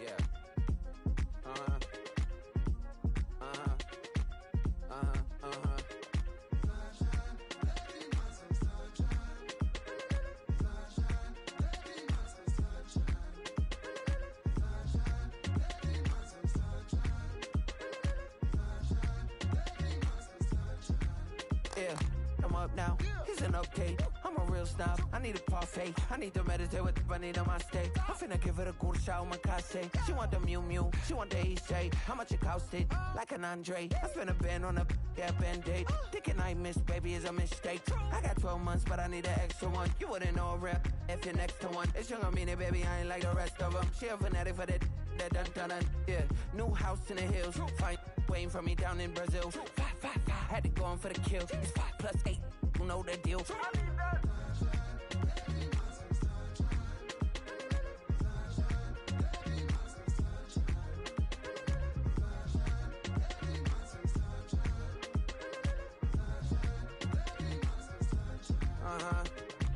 Yeah. Uh-huh. Uh-huh. Uh-huh. Uh-huh. Yeah, I'm up now. He's an update. I'm a real snob. I need a parfait. I need to meditate with the bunny on my stay. I'm finna give it a good shot with my case. She want the Mew Mew. She want the EJ. How much it costed? Like an Andre. I spent a band on a band-aid. Thinking I missed, baby, is a mistake. I got 12 months, but I need an extra one. You wouldn't know a rep if you're next to one. It's young, I mean it, baby, I ain't like the rest of them. She a fanatic for that dun. Yeah, new house in the hills. Fine, waiting for me down in Brazil. Five. Had to go on for the kill. It's 5 plus 8. You know the deal.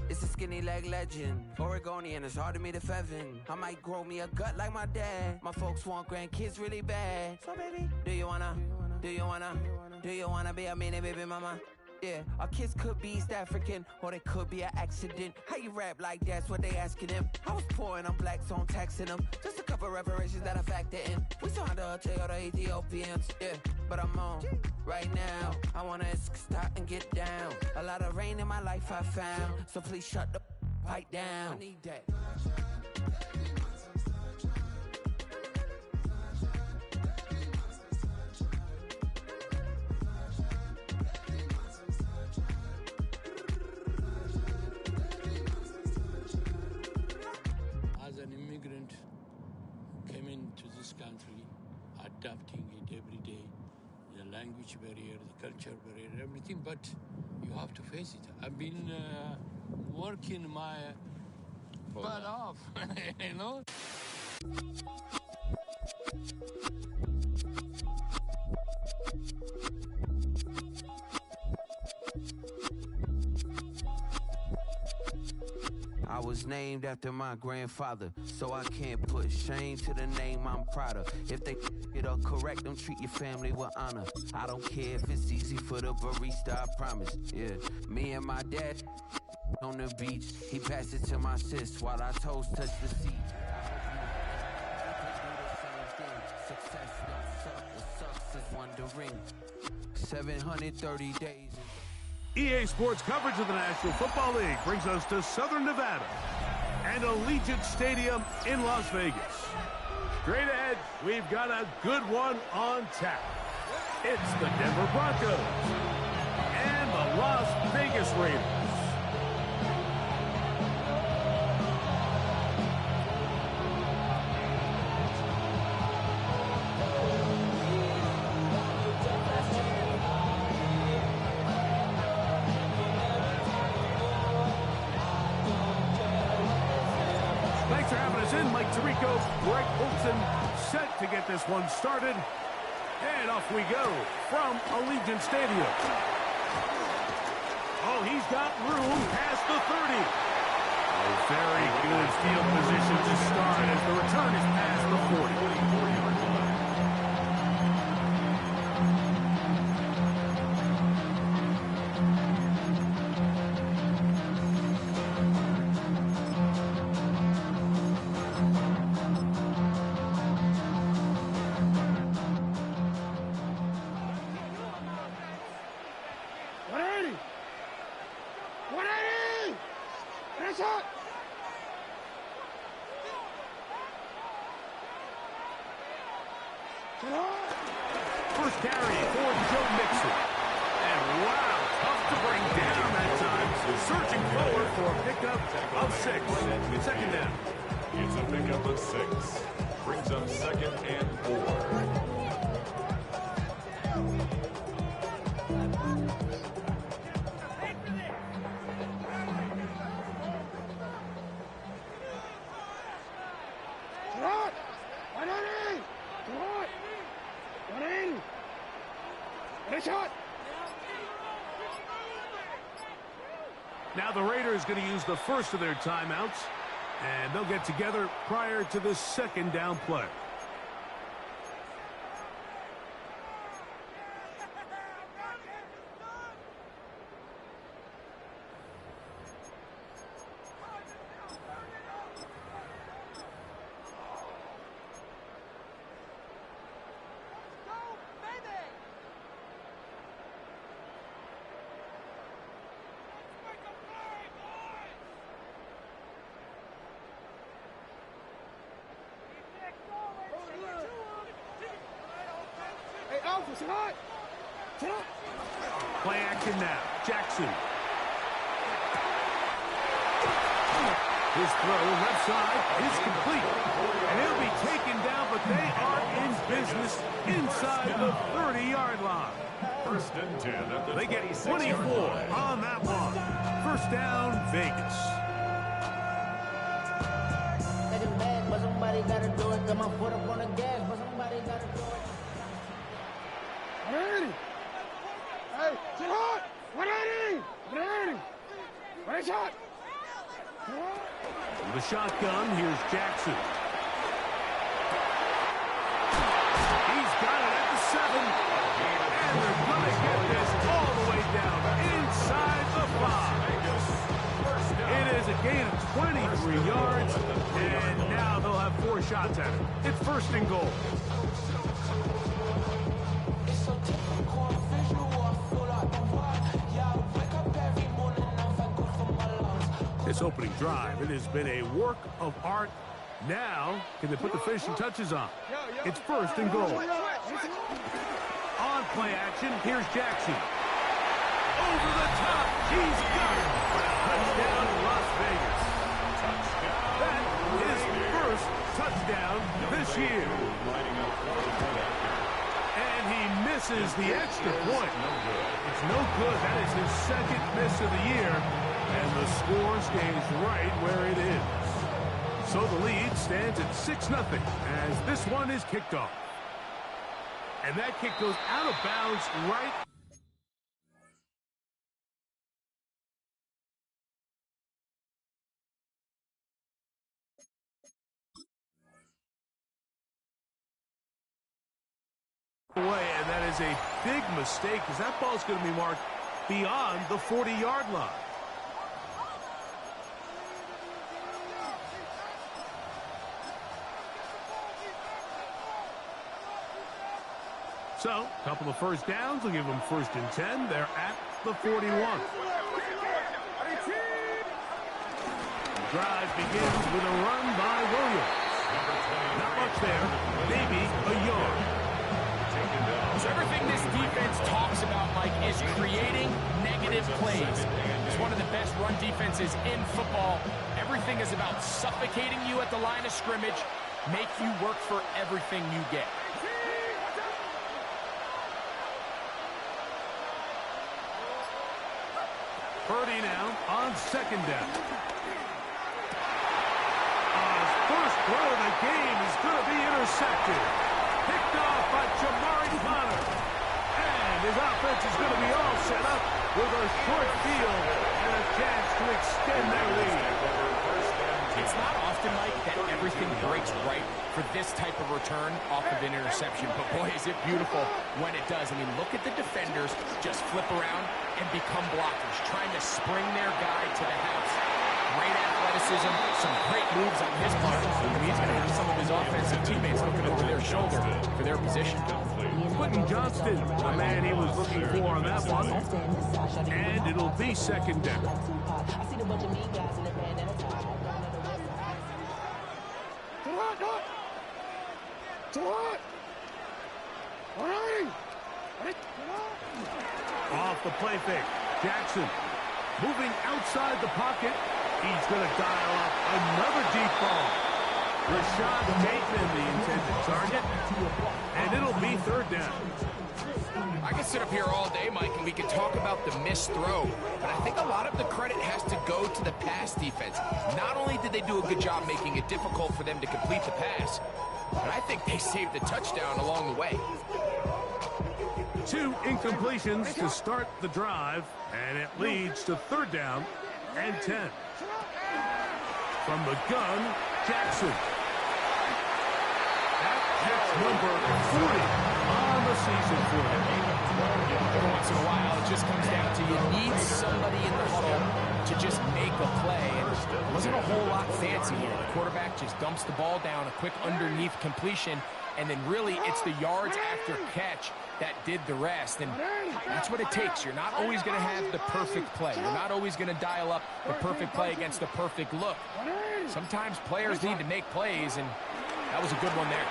It's a skinny leg legend. Oregonian, it's hard to meet a Fevin. I might grow me a gut like my dad. My folks want grandkids really bad. So baby, do you wanna be a mini baby mama? Yeah, our kids could be East African, or they could be an accident. How you rap like that's what they asking him. I was poor and I'm black, so I'm taxing them. Just a couple reparations that I factor in. We saw the Toyota Ethiopians, yeah, but I'm on right now. I wanna stop and get down. A lot of rain in my life I found, so please shut the pipe down. I need that. As an immigrant, came into this country, adapting it every day, the language barrier, the culture barrier, everything, but you have to face it. I've been working my butt off, you know? I was named after my grandfather, so I can't put shame to the name I'm proud of. If they it up correct, don't treat your family with honor. I don't care if it's easy for the barista, I promise. Yeah, me and my dad on the beach. He passed it to my sis while our toes touched the seat. Success don't suck, what sucks is wondering. 730 days. EA Sports coverage of the National Football League brings us to Southern Nevada and Allegiant Stadium in Las Vegas. Straight ahead, we've got a good one on tap. It's the Denver Broncos and the Las Vegas Raiders. Thanks for having us in. Mike Tirico, Greg Olson, set to get this one started. And off we go from Allegiant Stadium. Oh, he's got room past the 30. A very good field position to start as the return is past the 40-yard line. First carry for Joe Mixon. And wow, tough to bring down that time. Searching forward for a pickup of 6. Second down. It's a pickup of 6. Brings up 2nd and 4. Now the Raiders going to use the first of their timeouts. And they'll get together prior to the second down play. Play action now. Jackson. His throw left side is complete. And he'll be taken down, but they are in business inside the 30-yard line. First and 10 at the They get 24 on that one. First down, Vegas. Second bad, but somebody gotta do it. Got my foot up on the gas, but somebody gotta do it. 180! Hey, sit hot! 180! 180! Right shot! The shotgun, here's Jackson. He's got it at the 7. And they're going to get this all the way down inside the 5. It is a gain of 23 yards, and now they'll have 4 shots at it. It's first and goal. This opening drive, it has been a work of art. Now, can they put the finishing touches on? It's first and goal. On play action, here's Jackson. Over the top, he's got it. Touchdown, Las Vegas. That is first touchdown this year. And he misses the extra point. It's no good. That is his second miss of the year. And the score stays right where it is. So the lead stands at 6-0 as this one is kicked off. And that kick goes out of bounds right. Away, and that is a big mistake because that ball's going to be marked beyond the 40-yard line. So, a couple of first downs will give them first and 10. They're at the 41. The drive begins with a run by Williams. Not much there, maybe a yard. So everything this defense talks about, Mike, is creating negative plays. It's one of the best run defenses in football. Everything is about suffocating you at the line of scrimmage, make you work for everything you get. Purdy now on second down. His first throw of the game is going to be intercepted. Picked off by Jamari Conner. And his offense is going to be all set up with a short field and a chance to extend their lead. It's not often, Mike, that everything breaks right for this type of return off of an interception. But boy, is it beautiful when it does. I mean, look at the defenders just flip around and become blockers, trying to spring their guy to the house. Great athleticism, some great moves on his part. And he's going to have some of his offensive teammates looking over their shoulder for their position. Quentin Johnston, the man he was looking for on that one. And it'll be second down. I see the bunch of mean guys in the band at a time. Off the play fake, Jackson moving outside the pocket. He's going to dial up another deep ball. Rashad Bateman, the intended target, and it'll be third down. I could sit up here all day, Mike, and we could talk about the missed throw, but I think a lot of the credit has to go to the pass defense. Not only did they do a good job making it difficult for them to complete the pass, but I think they saved the touchdown along the way. 2 incompletions to start the drive, and it leads to third down and 10. From the gun, Jackson. That's number 40 on the season for him. Every once in a while, it just comes down to you need somebody in the huddle to just make a play. And it wasn't a whole lot fancy here. The quarterback just dumps the ball down, a quick underneath completion, and then really it's the yards after catch that did the rest. And that's what it takes. You're not always going to have the perfect play. You're not always going to dial up the perfect play against the perfect look. Sometimes players need to make plays, and that was a good one there.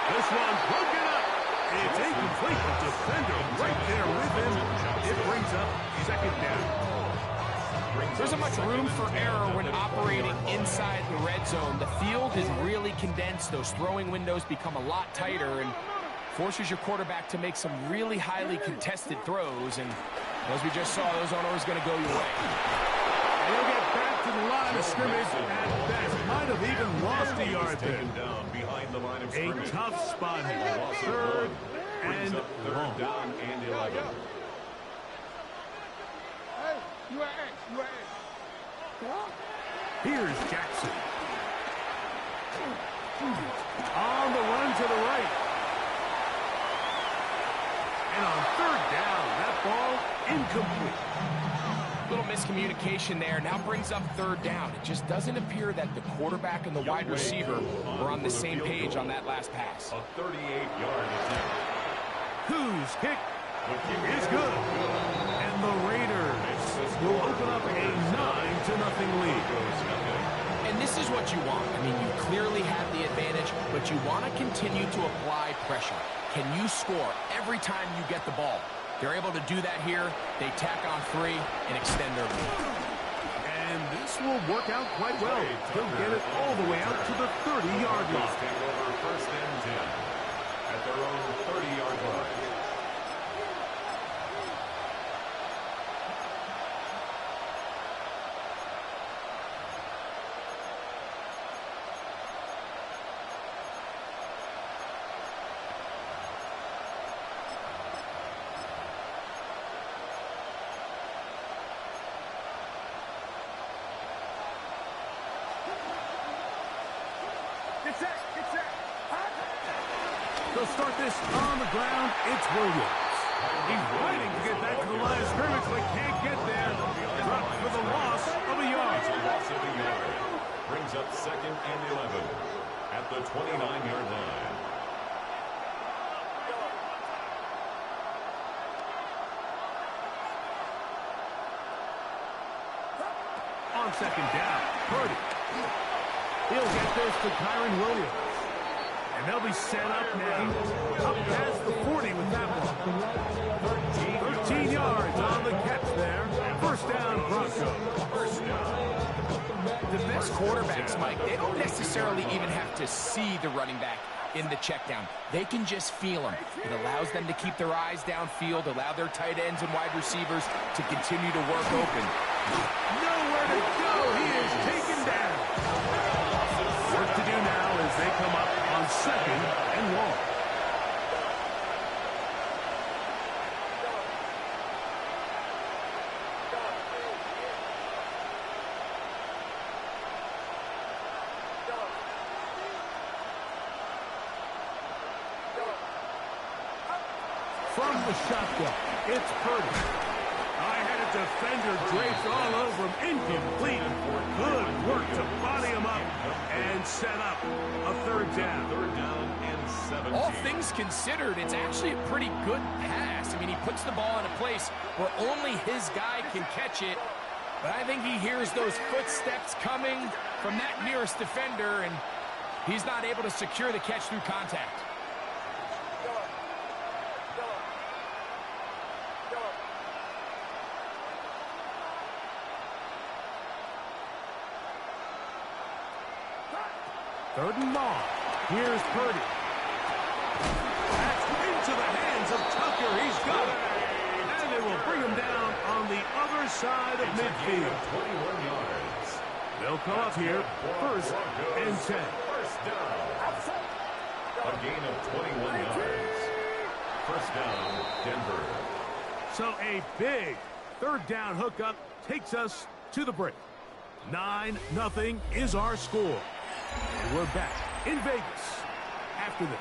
This one broken up. It's incomplete. The defender right there with him. It brings up second down. There isn't much room for error when operating inside the red zone. The field is really condensed. Those throwing windows become a lot tighter and forces your quarterback to make some really highly contested throws. And as we just saw, those aren't always going to go your way. And he'll get back to the line of scrimmage at best. Might have even lost a yard there. A tough spot here. Third and long. Down and 11. Hey, you at X, you at X. Here's Jackson. On the run to the right. And on third down, that ball incomplete. Little miscommunication there. Now brings up third down. It just doesn't appear that the quarterback and the wide receiver were on the same page on that last pass. A 38-yard attempt. Whose kick is good. And the Raiders will open up a 9-0 lead. And this is what you want. I mean, you clearly have the advantage, but you want to continue to apply pressure. Can you score every time you get the ball? They're able to do that here. They tack on 3 and extend their lead. And this will work out quite well. They'll get it all the way out to the 30-yard line. Take over first and 10 at their own 30-yard line. They'll start this on the ground. It's Williams. He's fighting to get back to the line of scrimmage, but can't get there. Dropped for the loss of a yard. Loss of a yard. Brings up second and 11 at the 29-yard line. On second down, Purdy. He'll get this to Kyren Williams. And they'll be set up now. Up past the 40 with that one. 13 yards on the catch there. First down, Broncos. First down. The best quarterbacks, Mike, they don't necessarily even have to see the running back in the check down. They can just feel him. It allows them to keep their eyes downfield, allow their tight ends and wide receivers to continue to work open. Nowhere to go. He is taken down. Work to do now as they come up on second and long. From the shotgun, it's Purdy. I had a defender draped all over him, incomplete. Good work to body him up and set up a third down. Third down and 17. All things considered, it's actually a pretty good pass. I mean, he puts the ball in a place where only his guy can catch it. But I think he hears those footsteps coming from that nearest defender, and he's not able to secure the catch through contact. Third and long. Here's Purdy. That's into the hands of Tucker. He's got it. And it will bring him down on the other side of midfield. 21 yards. They'll come up here first and 10. First down. A gain of 21 yards. First down, Denver. So a big third down hookup takes us to the break. 9-0 is our score. And we're back in Vegas after this.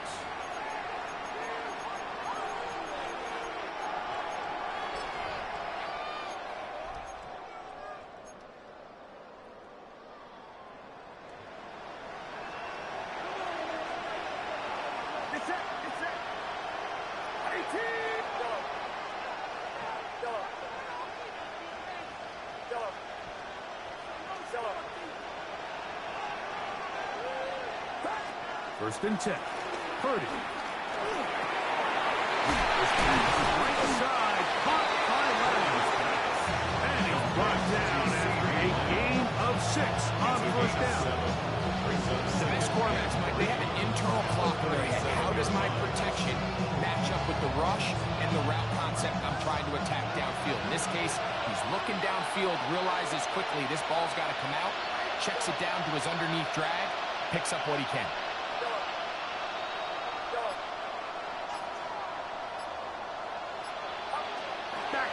First and 10. Purdy. Right side, caught by Lamb. And he's brought down after a gain of 6 on first down. The best quarterbacks, Mike, they have an internal clock in their head. How does my protection match up with the rush and the route concept I'm trying to attack downfield? In this case, he's looking downfield, realizes quickly this ball's got to come out, checks it down to his underneath drag, picks up what he can.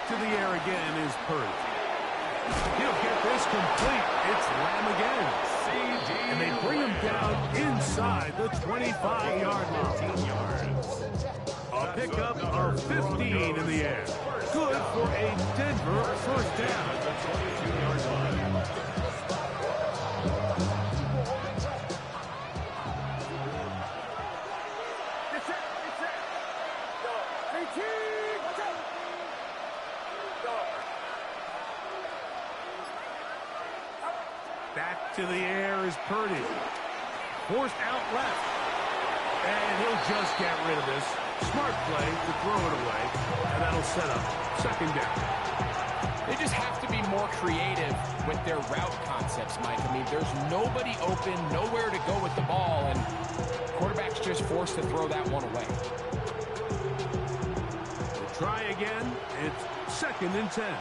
To the air again is Purdy. He'll get this complete. It's Lamb again. And they bring him down inside the 25-yard line. A pickup of 15 in the air. Good for a Denver first down. Back to the air is Purdy. Forced out left. And he'll just get rid of this. Smart play to throw it away. And that'll set up second down. They just have to be more creative with their route concepts, Mike. I mean, there's nobody open, nowhere to go with the ball, and quarterback's just forced to throw that one away. We'll try again. It's second and 10.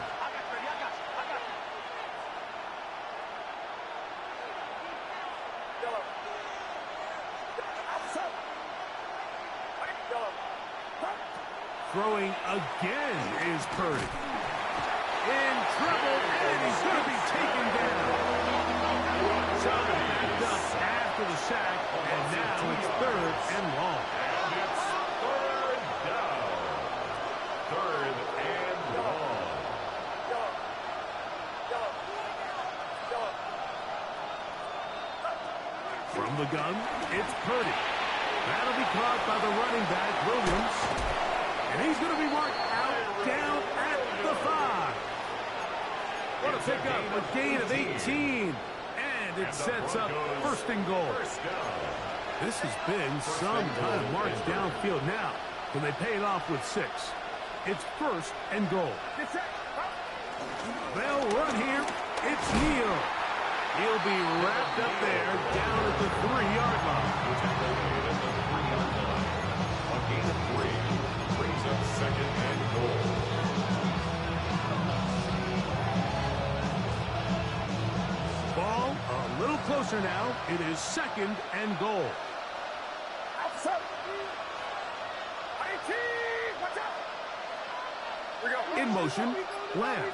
Throwing again is Purdy. In trouble, and he's going to be taken down. Time backed up after the sack, and now it's third and long. And it's third down. Third and long. From the gun, it's Purdy. That'll be caught by the running back, Williams. And he's going to be marked out down at the 5. What a pickup, a gain of 18. And it sets up first and goal. This has been some kind of march downfield now. Can they pay it off with 6? It's first and goal. They'll run here. It's Neal. He'll be wrapped up there down at the 3-yard line. A gain of 3. Brings up second and goal. Ball a little closer now. It is second and goal. In motion, Lamb.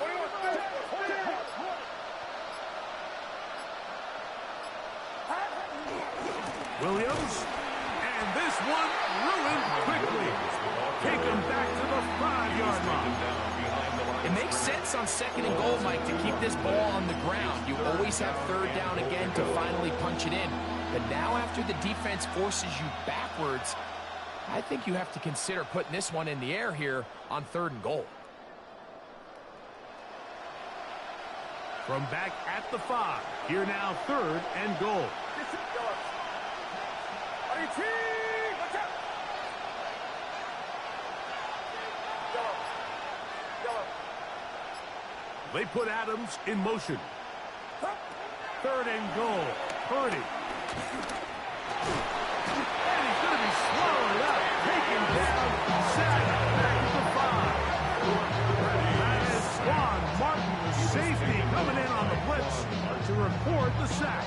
Williams. And this one ruined quickly. Take him back to the 5-yard line. It makes sense on second and goal, Mike, to keep this ball on the ground. You always have third down again to finally punch it in. But now after the defense forces you backwards, I think you have to consider putting this one in the air here on third and goal. From back at the 5, here now third and goal. They put Adams in motion. Third and goal. Purdy. And he's going to be swallowed up. Taken down. Sack back to the 5. That is Swan Martin, safety, coming in on the blitz to record the sack.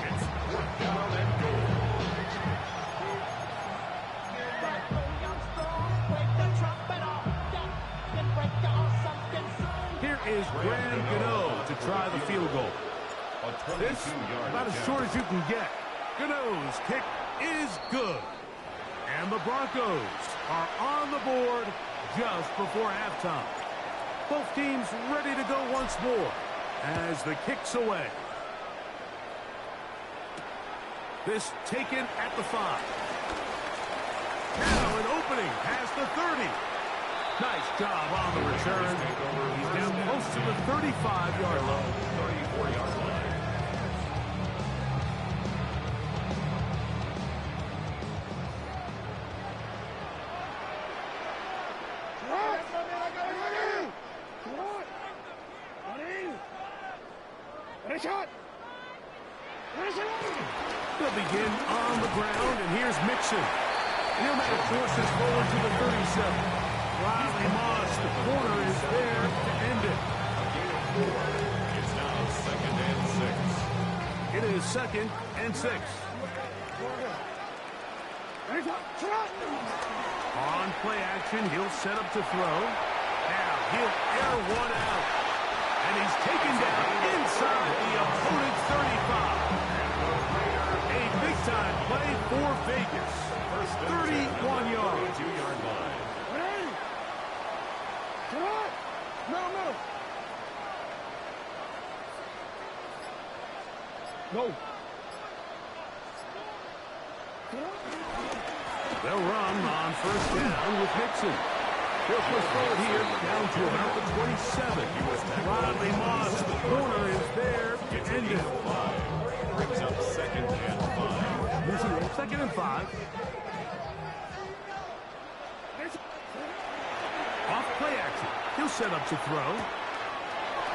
Down and goal. Here is Graham Gano to try the field goal. This about as short as you can get. Gano's kick is good. And the Broncos are on the board just before halftime. Both teams ready to go once more as the kick's away. This taken at the 5. Now an opening past the 30. Nice job on the return. He's down close to the 35-yard line. 34-yard line. They'll begin on the ground, and here's Mixon. He'll make forces forward to the 37. Riley Moss, the corner, is there to end it. It's now 2nd and 6. It is 2nd and 6. On play action, he'll set up to throw. Now he'll air one out. And he's taken down inside the opponent's 35. A big-time play for Vegas. 31 yards. 2-yard line. No. They'll run on first down with Mixon. He'll push forward here down to about the 27. Riley Moss, the corner, is there to end it. Brings up 2nd and 5. 2nd and 5. Off play action. He'll set up to throw.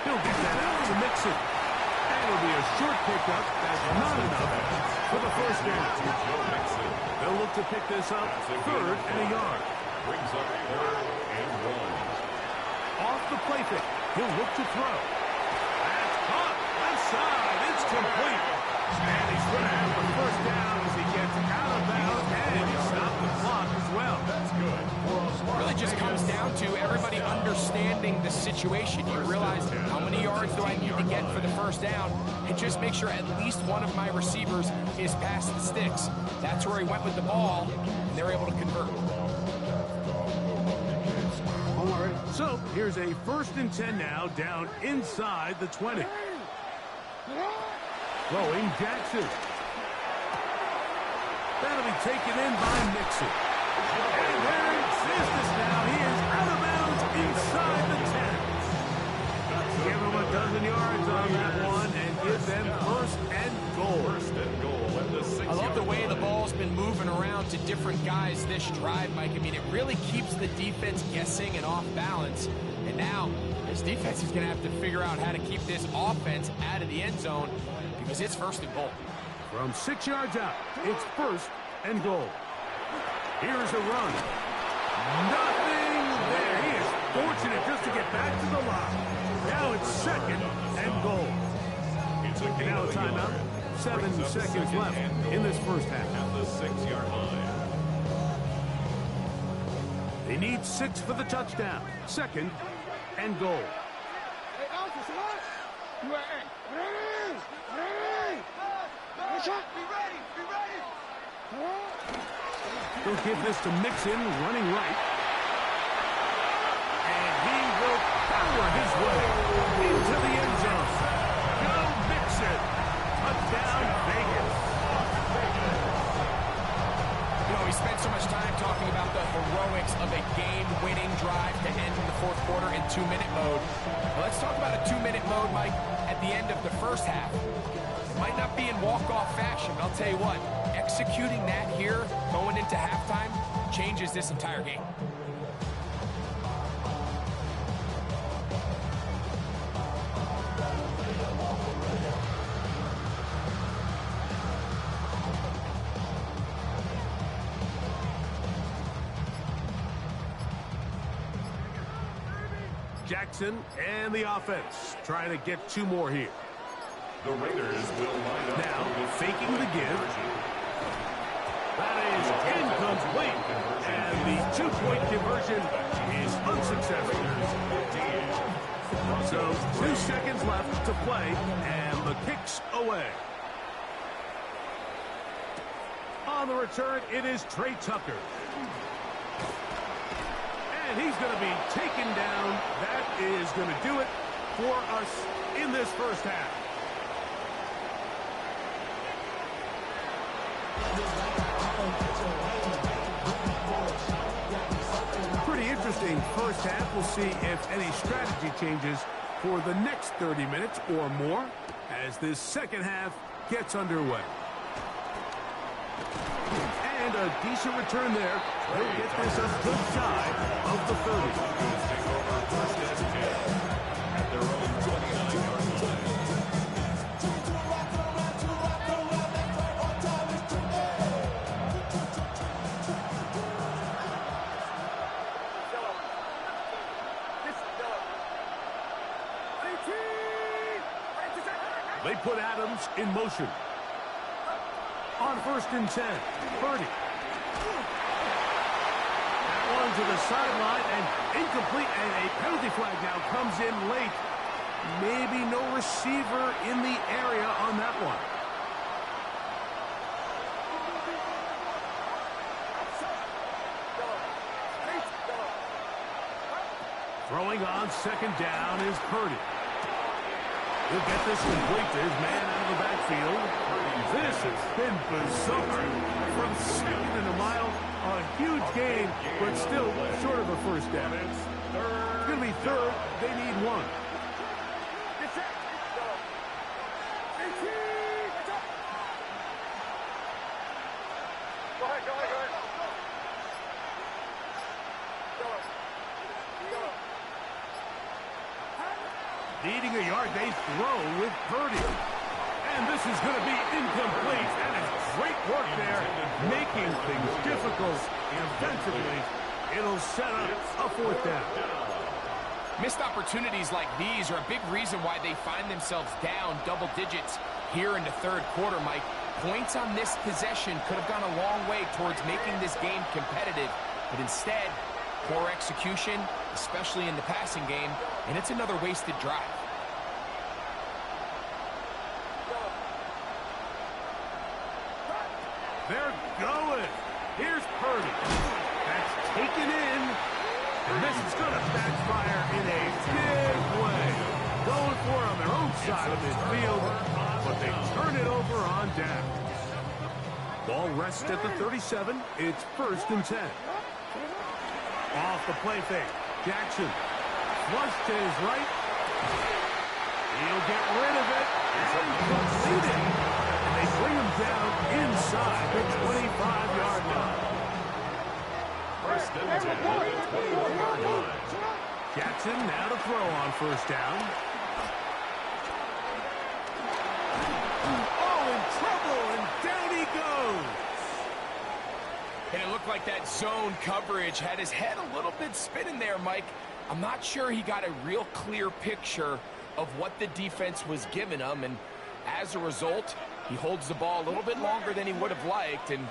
He'll get that out to Mixon. And it'll be a short pickup. That's not enough for the first down. They'll look to pick this up 3rd and a yard. Brings up 3rd and 1. Off the play fake. He'll look to throw. That's caught. Left side. It's complete. And he's going to have the first down as he gets out of bounds. And he stopped the clock as well. That's good. Really just comes down to everybody understanding the situation. You realize how many yards do I need to get for the first down, and just make sure at least one of my receivers is past the sticks. That's where he went with the ball, and they're able to convert. So here's a 1st and 10 now, down inside the 20. Throwing Jackson. That'll be taken in by Mixon. And there is business now. He is out of bounds inside the 10. Give him a dozen yards on that one and give them 1st and goal. 1st and goal at the 6-yard line. I love the way the ball's been moving around to different guys this drive, Mike. I mean, it really keeps the defense guessing and off balance. And now this defense is going to have to figure out how to keep this offense out of the end zone because it's 1st and goal. From 6 yards out, it's 1st and goal. Here's a run. Nothing there. He is fortunate just to get back to the line. Now it's 2nd and goal. And now a timeout. 7 seconds left in this first half. At the 6-yard line. They need 6 for the touchdown. 2nd and goal. Hey, Alpha, what? You are at. Be ready. Be ready. They'll give this to Mixon, running right. And he will power his way into the end zone. Go Mixon. Touchdown, Vegas. You know, we spent so much time talking about the heroics of a game-winning drive to end in the 4th quarter in 2-minute mode. Well, let's talk about a 2-minute mode, Mike, at the end of the first half. It might not be in walk-off fashion, but I'll tell you what, executing that here going into halftime changes this entire game. Jackson and the offense trying to get 2 more here. The Raiders will line up. Now faking the give. That is incomplete. And the 2-point conversion is unsuccessful. So 2 seconds left to to play, and the kick's away. On the return, it is Trey Tucker. And he's going to be taken down. That is going to do it for us in this first half. Pretty interesting first half. We'll see if any strategy changes for the next 30 minutes or more as this second half gets underway. And a decent return there. He'll get this a good side of the 30. At their own 29-yard line. They put Adams in motion. On 1st and 10, Purdy. That one to the sideline and incomplete, and a penalty flag now comes in late. Maybe no receiver in the area on that one. Throwing on 2nd down is Purdy. He'll get this complete to his man out of the backfield. This has been bizarre. From 2nd and a mile, a huge gain, but still short of a first down. It's going to be 3rd. They need 1. Needing a yard, they throw with Purdy. And this is going to be incomplete. And it's great work there, making things difficult defensively. It'll set up a 4th down. Missed opportunities like these are a big reason why they find themselves down double digits here in the 3rd quarter, Mike. Points on this possession could have gone a long way towards making this game competitive, but instead, poor execution, especially in the passing game, and it's another wasted drive. They're going. Here's Purdy. That's taken in. And this is going to backfire in a big way. Going for it on their own side of midfield, but they turn it over on down. Ball rests at the 37. It's 1st and 10. Off the play fake. Jackson. Flush to his right. He'll get rid of it. And complete it. And they bring him down inside the 25-yard line. 1st and 10 at the 21-yard line. Jackson now to throw on 1st down. Oh, in trouble, and down he goes. And it looked like that zone coverage had his head a little bit spinning there, Mike. I'm not sure he got a real clear picture of what the defense was giving him, and as a result, he holds the ball a little bit longer than he would have liked, and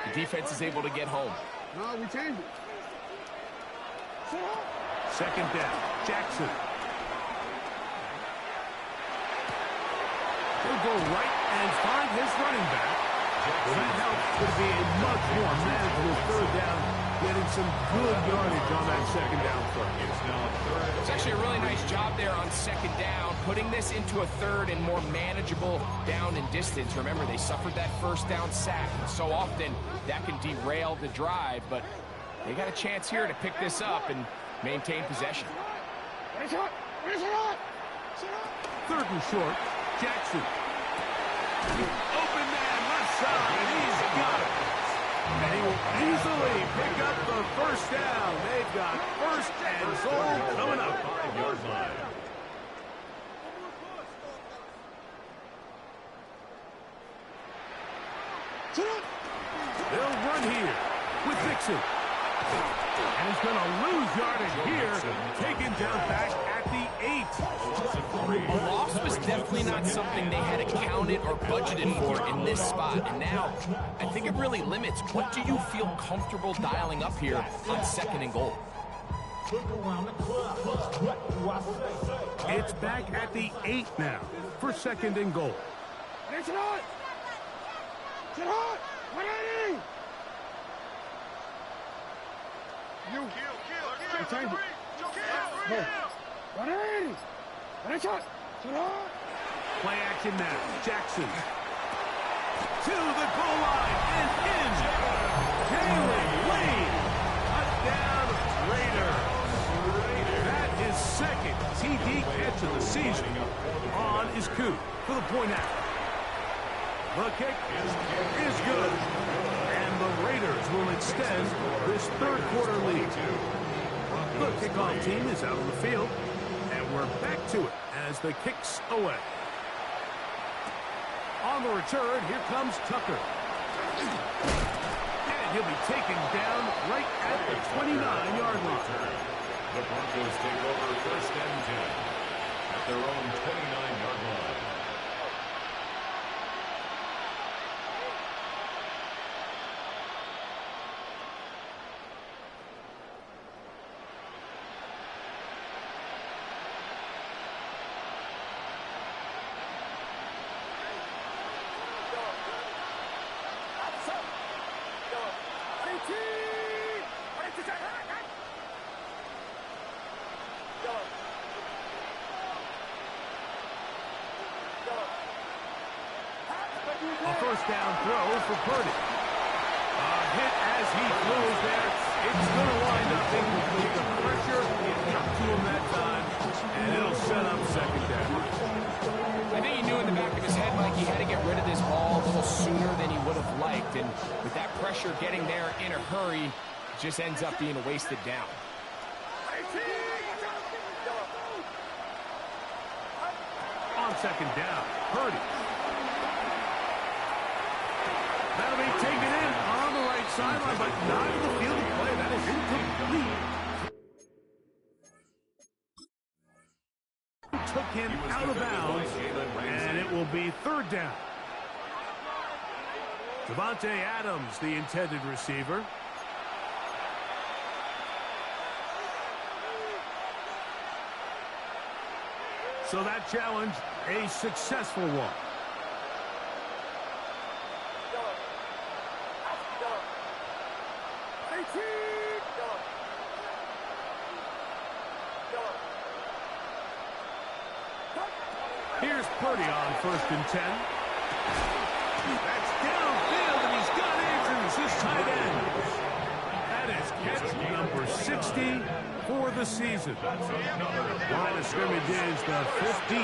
the defense is able to get home. No, we changed it. 2nd down. Jackson. He'll go right and find his running back. Well, that helps to be a much more manageable 3rd down, getting some good yardage on that 2nd down throw. It's now 3rd. It's actually a really nice job there on 2nd down, putting this into a 3rd and more manageable down and distance. Remember, they suffered that 1st down sack, and so often that can derail the drive, but they got a chance here to pick this up and maintain possession. 3rd and short. Jackson. Open man, left side, and he's got it. And he will easily pick up the 1st down. They've got 1st and goal coming up. 5-yard line. They'll run here with Dixon. And he's going to lose yardage here, taken down back at the 8. A loss was definitely not something they had accounted or budgeted for in this spot. And now, I think it really limits. What do you feel comfortable dialing up here on 2nd and goal? It's back at the 8 now for 2nd and goal. Get hot! Get hot! 180! You. Change it. Hey. 180! Get hot! Get hot! Play action now. Jackson. To the goal line and in. Jalen Wade. Touchdown Raiders. That is 2nd TD catch of the season. On is Coop for the point out. The kick is good. And the Raiders will extend this 3rd quarter lead. The kickoff team is out on the field. And we're back to it as the kick's away. On the return, here comes Tucker. And he'll be taken down right at the 29-yard line. The Broncos take over 1st and 10 at their own 29-yard line. A 1st down throw for Purdy. A hit as he throws there. It's going to wind up incomplete. The pressure got to him that time, and it'll set up 2nd down. I think he knew in the back of his head, Mike, he had to get rid of this ball a little sooner than he would have liked. And with that pressure getting there in a hurry, it just ends up being a wasted down. On 2nd down, Purdy. That'll be taken in on the right sideline, but not in the field of play. That is incomplete. Took him out of bounds, and it will be 3rd down. Davante Adams, the intended receiver. So that challenge, a successful one. Here's Purdy on 1st and 10. That's downfield, and he's got Andrews, his tight end. That is catch number 60 for the season. Line of scrimmage is the 15.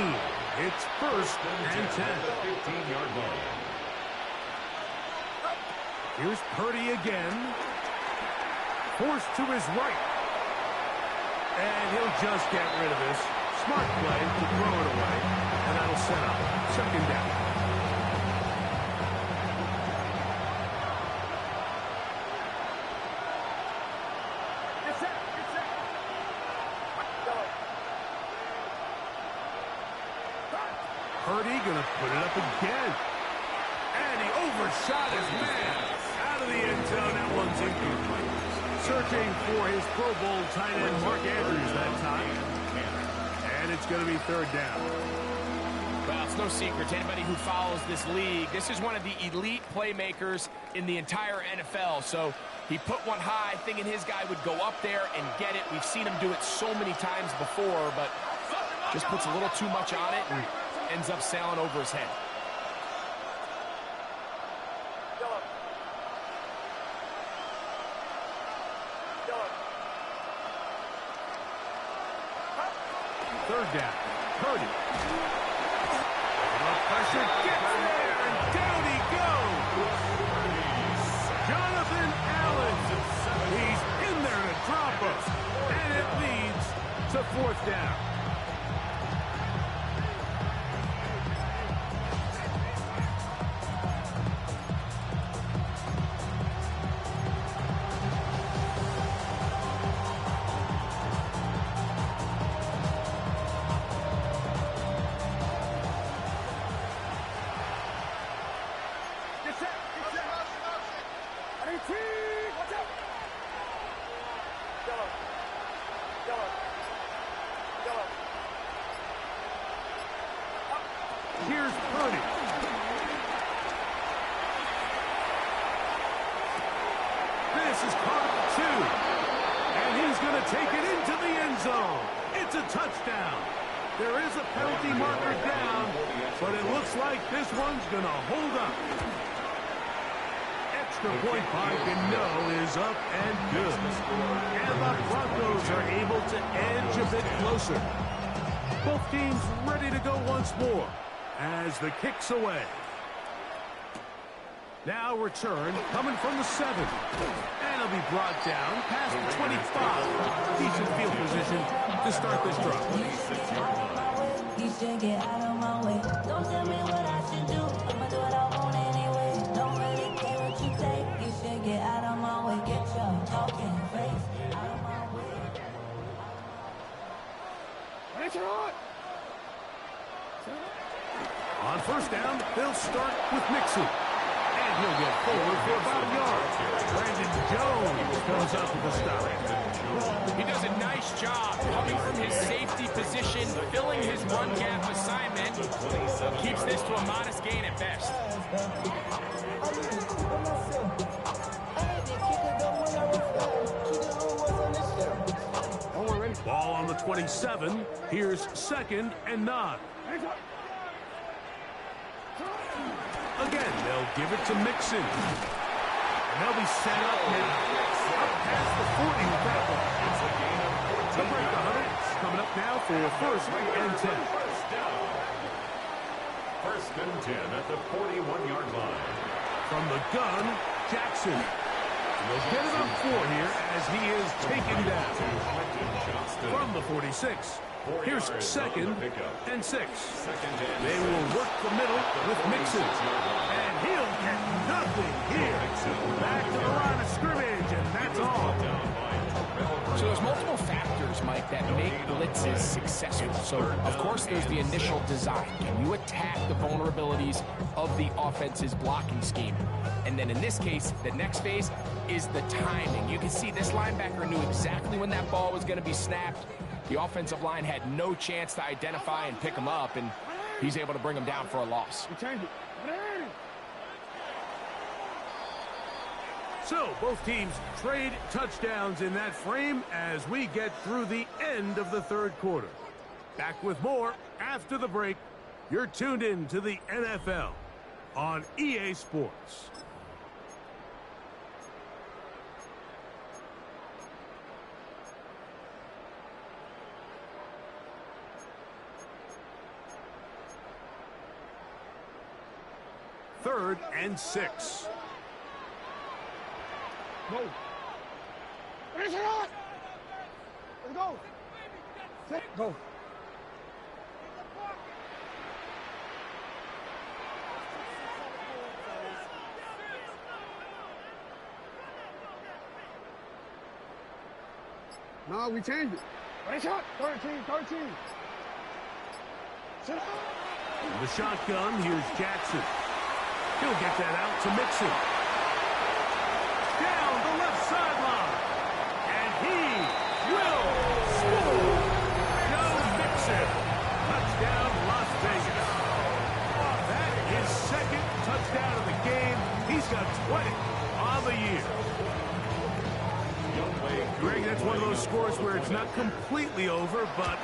It's 1st and 10. 15-yard line. Here's Purdy again. Forced to his right. And he'll just get rid of this. Smart play to throw it away. And that'll set up 2nd down. Purdy gonna put it up again. And he overshot his man. Out of the end zone, that one's incomplete. Searching for his Pro Bowl tight end, Mark Andrews, that time. And it's gonna be 3rd down. Well, it's no secret to anybody who follows this league. This is one of the elite playmakers in the entire NFL. So he put one high, thinking his guy would go up there and get it. We've seen him do it so many times before, but just puts a little too much on it and ends up sailing over his head. Third down. Purdy. The pressure gets there, and down he goes. Jonathan Allen. He's in there to drop us. And it leads to 4th down. Here's Purdy. This is caught 2. And he's going to take it into the end zone. It's a touchdown. There is a penalty marker down, but it looks like this one's going to hold up. Extra point by Gano is up and good. And the Broncos are able to edge a bit closer. Both teams ready to go once more as the kick's away. Now return coming from the 7. And it'll be brought down past the 25. Decent field position to start this drive. You should get out of my way. Don't tell me what I should do. I'ma do what I want anyway. Don't really care what you say. You should get out of my way. Get your talking face out of my way. On first down, they'll start with Mixon. And he'll get forward for about a yard. Brandon Jones comes up with a stop. He does a nice job coming from his safety position, filling his run gap assignment. Keeps this to a modest gain at best. Ball on the 27. Here's 2nd and 9. Again, they'll give it to Mixon. And they'll be set up now. Up past the 40 with that one. The break the huddle. Coming up now for 1st and 10. First and 10 at the 41-yard line. From the gun, Jackson. And they'll get it up 4 here as he is taken down. From the 46. Here's 2nd and 6. They will work the middle with Mixon. And he'll get nothing here. Back to the line of scrimmage, and that's all. So there's multiple factors, Mike, that make blitzes successful. So, of course, there's the initial design. Can you attack the vulnerabilities of the offense's blocking scheme? And then in this case, the next phase is the timing. You can see this linebacker knew exactly when that ball was going to be snapped. The offensive line had no chance to identify and pick him up, and he's able to bring him down for a loss. So both teams trade touchdowns in that frame as we get through the end of the 3rd quarter. Back with more after the break. You're tuned in to the NFL on EA Sports. Third and 6. Go. Let's go. Set, go. No, we changed it. Ready, shot. 13. Sit up. The shotgun, here's Jackson. He'll get that out to Mixon. Down the left sideline. And he will score. Joe Mixon. Touchdown, Las Vegas. That is 2nd touchdown of the game. He's got 20 on the year. Greg, that's one of those scores where it's not completely over, but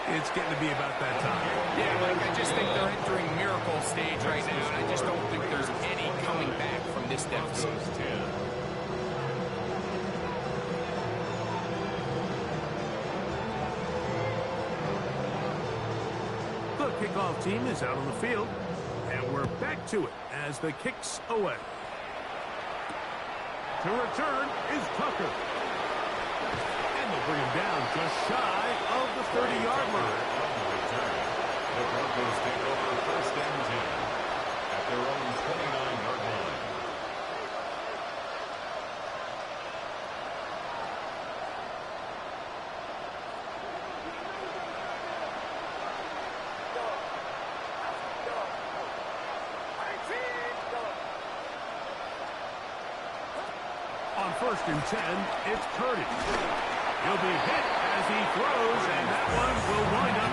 it's getting to be about that time. Yeah, Mike, I just think they're entering miracle stage right now, and I just don't think there's any coming back from this deficit. The kickoff team is out on the field, and we're back to it as the kick's away. To return is Tucker. And they'll bring him down just shy of the 30-yard line. The Broncos take over 1st and 10 at their own 29-yard line. On 1st and 10, it's Purdy. He'll be hit as he throws, and that one will wind up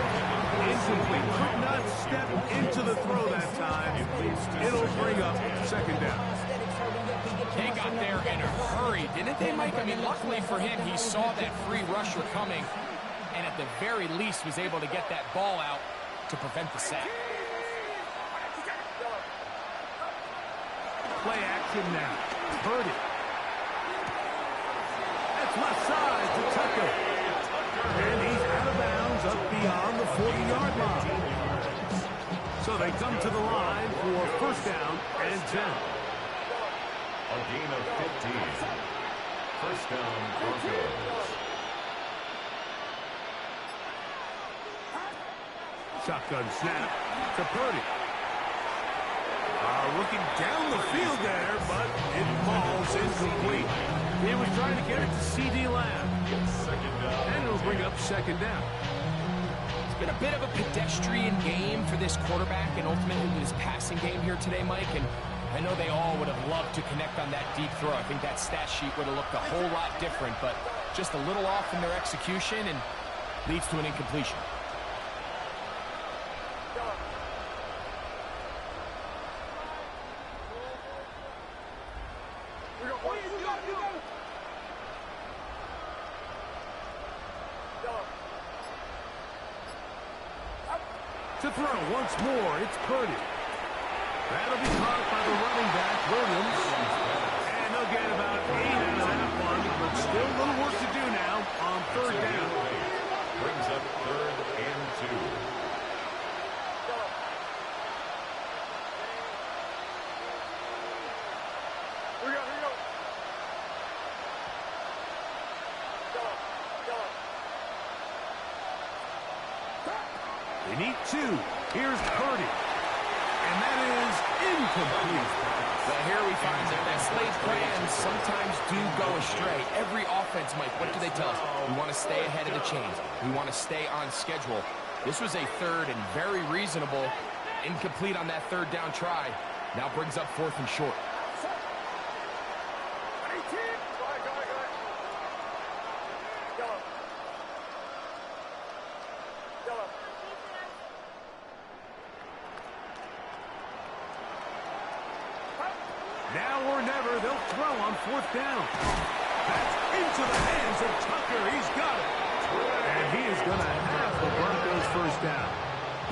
incomplete. Could not step into the second down. They got there in a hurry, didn't they, Mike? I mean, luckily for him, he saw that free rusher coming and at the very least was able to get that ball out to prevent the sack. Play action now. Purdy. That's left side to Tucker. And he's out of bounds up beyond the 40-yard line. So they come to the line for first down and 10. A gain of 15. First down, Broncos. Shotgun snap to Purdy. Looking down the field there, but it falls incomplete. He was trying to get it to C.D. Lamb. And it'll bring up second down. It's been a bit of a pedestrian game for this quarterback and ultimately his passing game here today, Mike. And I know they all would have loved to connect on that deep throw. I think that stat sheet would have looked a whole lot different, but just a little off in their execution and leads to an incompletion. To throw once more, it's Purdy. That'll be caught by the running back, Williams. And they'll get about 8 out of that one, but still a little work to do now on third down. Brings up third and 2. They need 2. Here's Purdy. And that is incomplete. Well, here we find that Slade's plans sometimes do go astray. Every offense, Mike, what do they tell us? We want to stay ahead of the chains. We want to stay on schedule. This was a third and very reasonable. Incomplete on that third down try. Now brings up fourth and short. Now or never, they'll throw on fourth down. That's into the hands of Tucker. He's got it. And he is going to have the Broncos first down.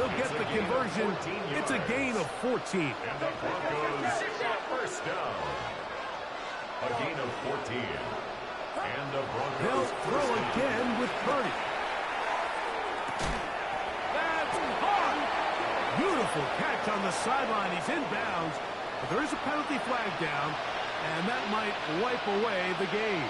They'll get the conversion. It's a gain of 14. And the Broncos first down. A gain of 14. And the Broncos they'll throw again with Purdy. That's hard. Beautiful catch on the sideline. He's inbounds. But there is a penalty flag down, and that might wipe away the game.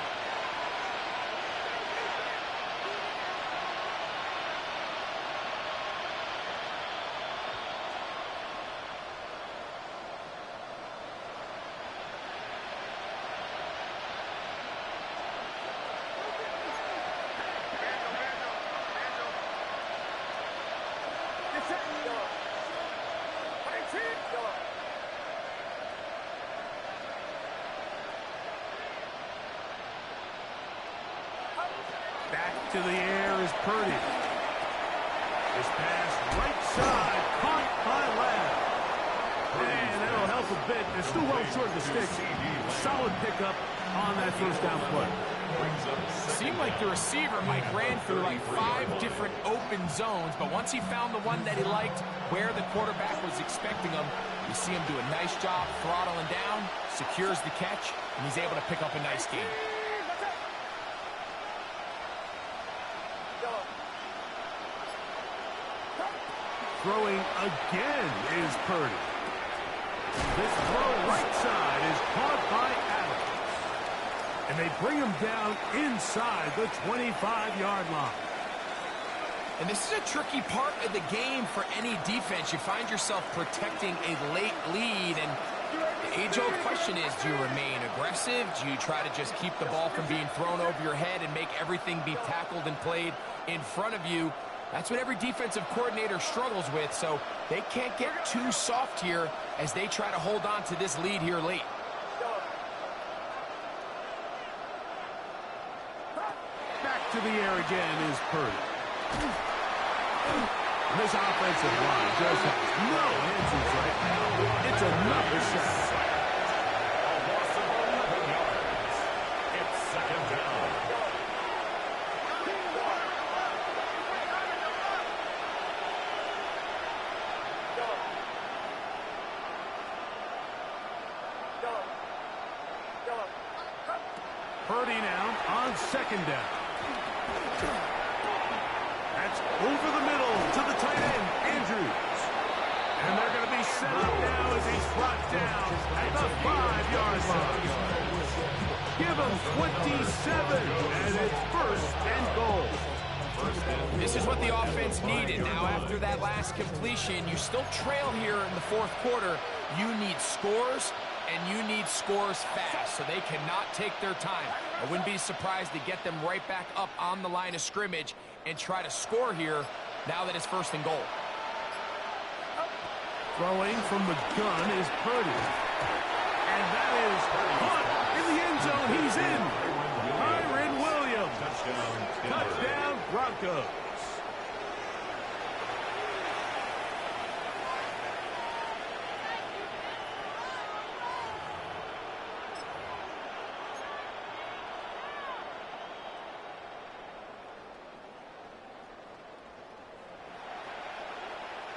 Back to the air is Purdy. This pass right side, caught by Lamb. And that'll help a bit. They're still well short of the sticks. Solid pickup on that first down play. Seemed like the receiver, Mike, ran through like 5 different open zones, but once he found the one that he liked, where the quarterback was expecting him, you see him do a nice job throttling down, secures the catch, and he's able to pick up a nice gain. Throwing again is Purdy. This throw right side is caught by Adams. And they bring him down inside the 25-yard line. And this is a tricky part of the game for any defense. You find yourself protecting a late lead, and the age-old question is, do you remain aggressive? Do you try to just keep the ball from being thrown over your head and make everything be tackled and played in front of you? That's what every defensive coordinator struggles with, so they can't get too soft here as they try to hold on to this lead here late. Back to the air again is Purdy. This offensive line just has no answers right now. It's another sack. second down. That's over the middle to the tight end, Andrews. And they're going to be set up now as he's brought down at the 5-yard line. Give him 27, and it's first and goal. This is what the offense needed. Now, after that last completion, you still trail here in the fourth quarter. You need scores, and you need scores fast, so they cannot take their time. I wouldn't be surprised to get them right back up on the line of scrimmage and try to score here now that it's first and goal. Throwing from the gun is Purdy. And that is caught in the end zone. He's in. Kyren Williams. Touchdown, Broncos.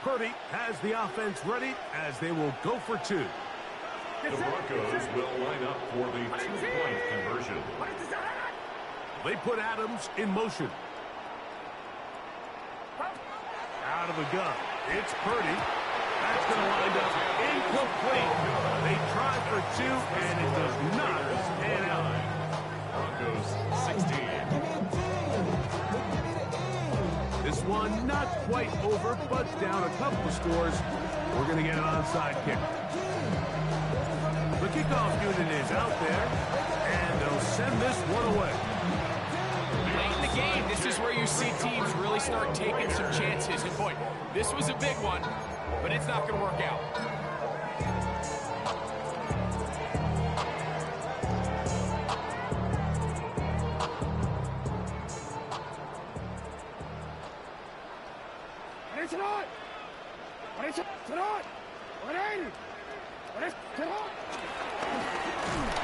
Purdy has the offense ready as they will go for two. The Broncos will line up for the two-point conversion. They put Adams in motion. Out of the gun. It's Purdy. That's going to wind up incomplete. They try for two, and it does not pan out. Broncos 16. This one not quite over, but down a couple of scores. We're going to get an onside kick. The kickoff unit is out there, and they'll send this one away. Late in the game, this is where you see teams really start taking some chances. And boy, this was a big one, but it's not going to work out.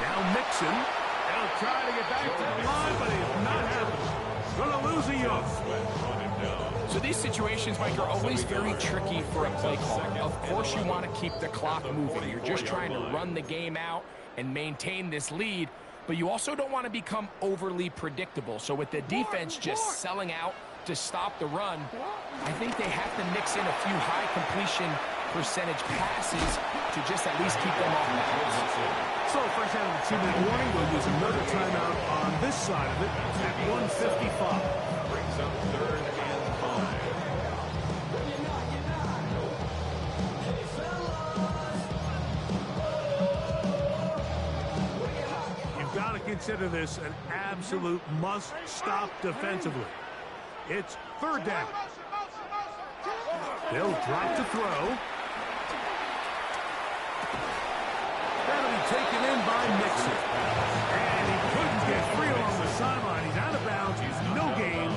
Now Mixon. They'll try to get back to the line, but he's not happening. Going to lose a yard. So these situations, Mike, are always very tricky for a play caller. Of course you want to keep the clock moving. You're just trying to run the game out and maintain this lead, but you also don't want to become overly predictable. So with the defense just selling out to stop the run, I think they have to mix in a few high completion percentage passes to just at least keep them off balance. So fresh out of the 2-minute warning, we'll use another timeout on this side of it at 1:55. Brings up 3rd and 5. You've got to consider this an absolute must-stop defensively. It's 3rd down. They'll drop to throw. That'll be taken in by Mixon. And he couldn't get free along the sideline. He's out of bounds. He's no gain.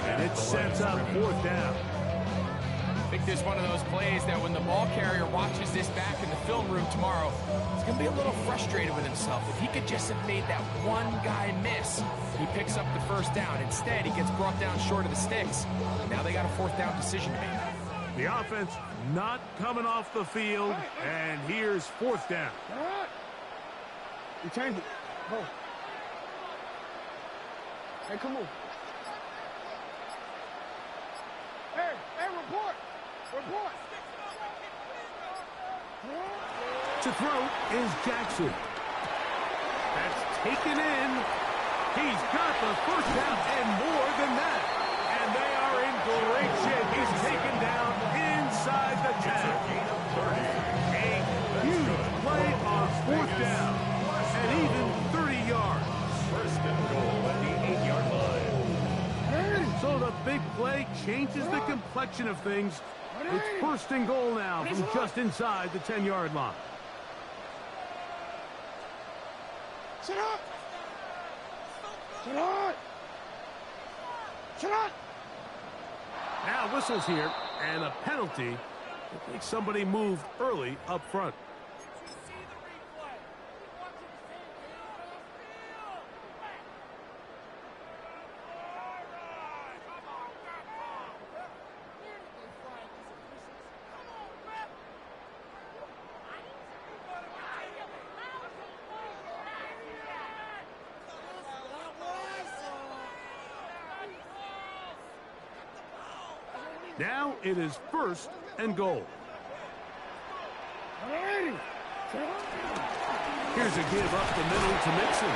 And it sets up 4th down. I think there's one of those plays that when the ball carrier watches this back in the film room tomorrow, he's going to be a little frustrated with himself. If he could just have made that one guy miss, he picks up the first down. Instead, he gets brought down short of the sticks. Now they got a 4th down decision to make. The offense not coming off the field, and here's 4th down. You change it. Go. Hey, come on. Hey, report. Report. To throw is Jackson. That's taken in. He's got the first down and more than that. And they are in great shape. He's taken down inside the 10. A huge play on 4th down. And even 30 yards. First and goal at the 8-yard line. So the big play changes the complexion of things. It's 1st and goal now from just inside the 10-yard line. Sit up. Sit up. Sit up. Now whistles here, and a penalty. I think somebody moved early up front. Now it is 1st and goal. Here's a give up the middle to Mixon.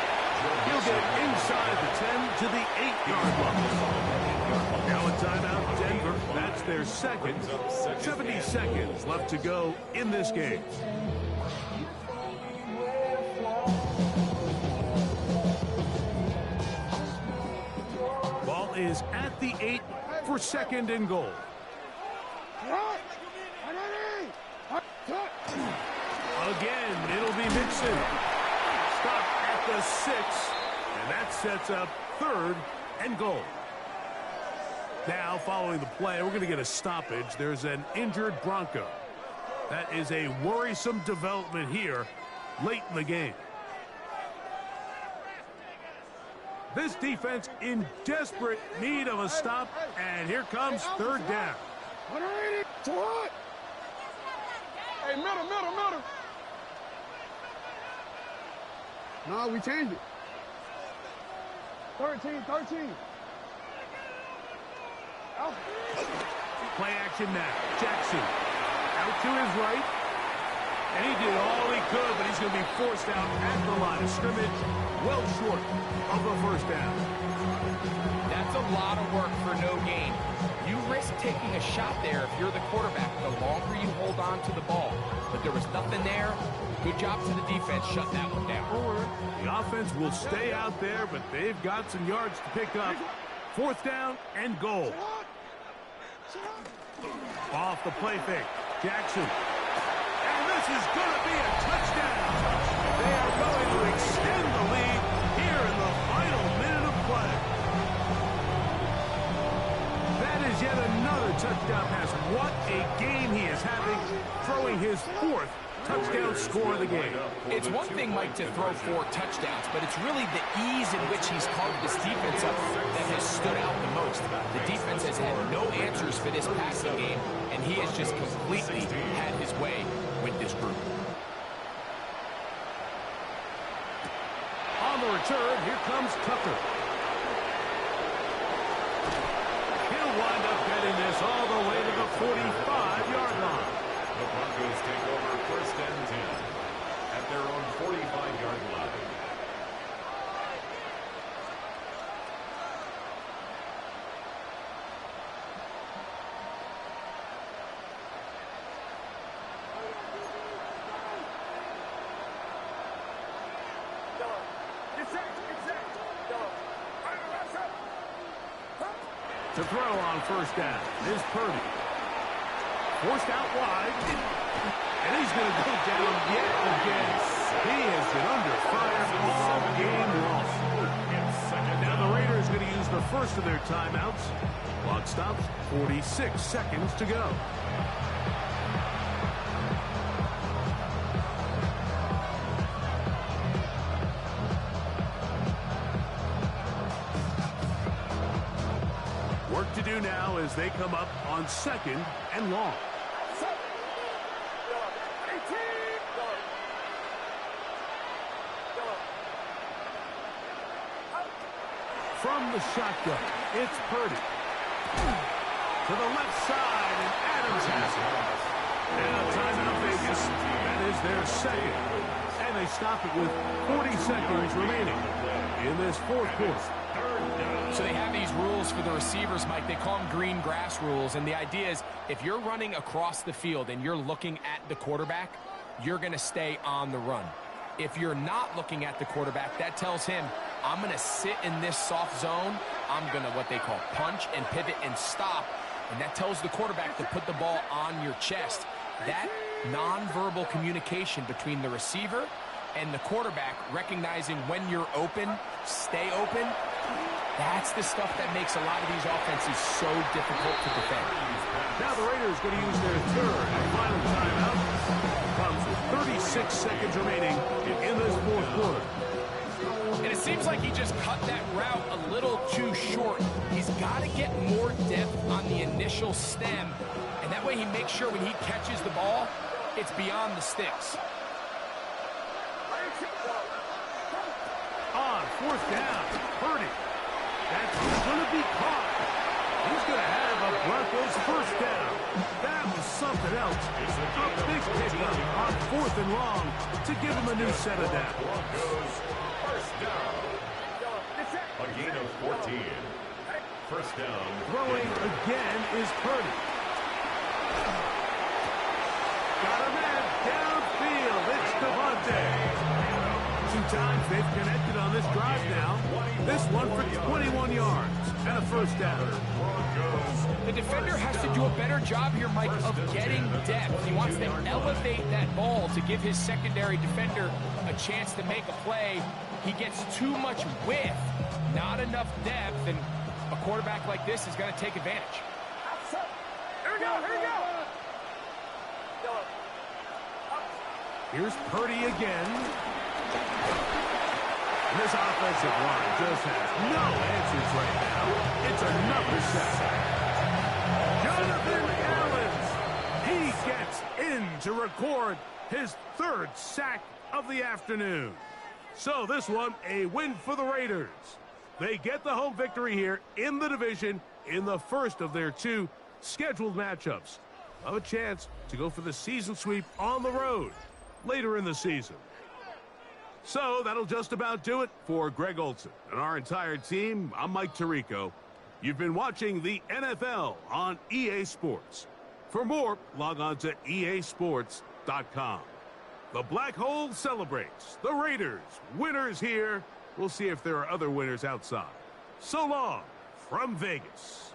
He'll get inside the 10 to the 8-yard line. Now a timeout, Denver. That's their second. 70 seconds left to go in this game. Ball is at the 8 for 2nd and goal. Again, it'll be Mixon. Stop at the 6, and that sets up 3rd and goal. Now, following the play, we're going to get a stoppage. There's an injured Bronco. That is a worrisome development here late in the game. This defense in desperate need of a stop, and here comes 3rd down. Hey, middle. No, we changed it. 13. Out. Play action now. Jackson out to his right. And he did all he could, but he's going to be forced out at the line of scrimmage, well short of a 1st down. That's a lot of work for no gain. You risk taking a shot there if you're the quarterback the longer you hold on to the ball. But there was nothing there. Good job to the defense. Shut that one down. The offense will stay out there, but they've got some yards to pick up. 4th down and goal. Off the play fake. Jackson. And this is going to be a touchdown. They are going to extend the lead here in the final minute of play. That is yet another touchdown pass. What a game he is having, throwing his 4th touchdown score of the game. It's one thing, Mike, to throw 4 touchdowns, but it's really the ease in which he's carved this defense up that has stood out the most. The defense has had no answers for this passing game, and he has just completely had his way with this group. On the return, here comes Tucker. He'll wind up getting this all the way to the 45-yard line. The Broncos take over 1st and 10 at their own 45-yard line. To throw on 1st down is Purdy. Forced out wide. And he's going to go down yet again. He has been under fire all game long. Now the Raiders are going to use the first of their timeouts. Clock stops, 46 seconds to go. Work to do now as they come up on 2nd and long. From the shotgun, it's Purdy. To the left side, and Adams has it. Now timeout Vegas. That is their 2nd. And they stop it with 40 seconds remaining in this 4th quarter. So they have these rules for the receivers, Mike. They call them green grass rules. And the idea is if you're running across the field and you're looking at the quarterback, you're going to stay on the run. If you're not looking at the quarterback, that tells him, I'm going to sit in this soft zone. I'm going to what they call punch and pivot and stop. And that tells the quarterback to put the ball on your chest. That nonverbal communication between the receiver and the quarterback, recognizing when you're open, stay open, that's the stuff that makes a lot of these offenses so difficult to defend. Now the Raiders going to use their 3rd and final timeout. Comes with 36 seconds remaining in this 4th quarter. And it seems like he just cut that route a little too short. He's got to get more depth on the initial stem, and that way he makes sure when he catches the ball, it's beyond the sticks. On 4th down, Purdy. That's going to be caught. He's going to have a Broncos first down. That was something else. A big pickup on 4th and long to give him a new set of downs. Broncos first down. A gain of 14. First down. Throwing again is Purdy. Got him in downfield. It's Devontae. 2 times they've connected on this drive now. This one for 21 yards and a first down. The defender has to do a better job here, Mike, of getting depth. He wants to elevate that ball to give his secondary defender a chance to make a play. He gets too much width, not enough depth, and a quarterback like this is going to take advantage. Here we go, here we go. Here's Purdy again. And this offensive line just has no answers right now. It's another sack. Jonathan Allen, he gets in to record his 3rd sack of the afternoon. So this one, a win for the Raiders. They get the home victory here in the division in the first of their 2 scheduled matchups. Have a chance to go for the season sweep on the road later in the season. So that'll just about do it for Greg Olsen and our entire team. I'm Mike Tirico. You've been watching the NFL on EA Sports. For more, log on to easports.com. The Black Hole celebrates. The Raiders, winners here. We'll see if there are other winners outside. So long from Vegas.